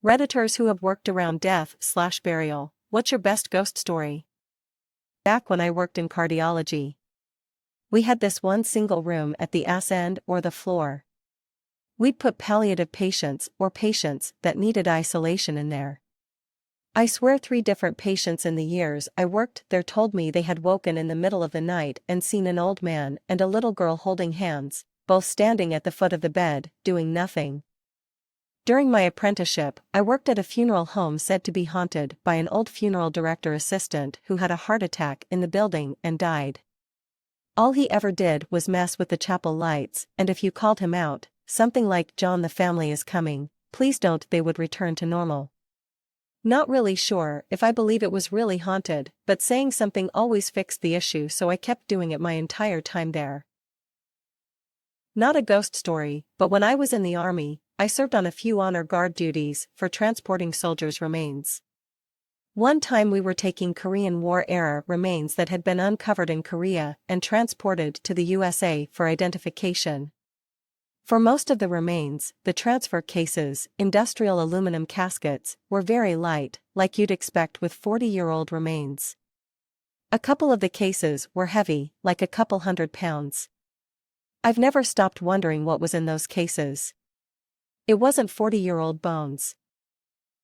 Redditors who have worked around death/burial, what's your best ghost story? Back when I worked in cardiology, we had this one single room at the ass end or the floor. We'd put palliative patients or patients that needed isolation in there. I swear 3 different patients in the years I worked there told me they had woken in the middle of the night and seen an old man and a little girl holding hands, both standing at the foot of the bed, doing nothing. During my apprenticeship, I worked at a funeral home said to be haunted by an old funeral director assistant who had a heart attack in the building and died. All he ever did was mess with the chapel lights, and if you called him out, something like "John, the family is coming, please don't," they would return to normal. Not really sure if I believe it was really haunted, but saying something always fixed the issue, so I kept doing it my entire time there. Not a ghost story, but when I was in the army, I served on a few honor guard duties for transporting soldiers' remains. One time we were taking Korean War-era remains that had been uncovered in Korea and transported to the USA for identification. For most of the remains, the transfer cases, industrial aluminum caskets, were very light, like you'd expect with 40-year-old remains. A couple of the cases were heavy, like a couple 100 pounds. I've never stopped wondering what was in those cases. It wasn't 40-year-old bones.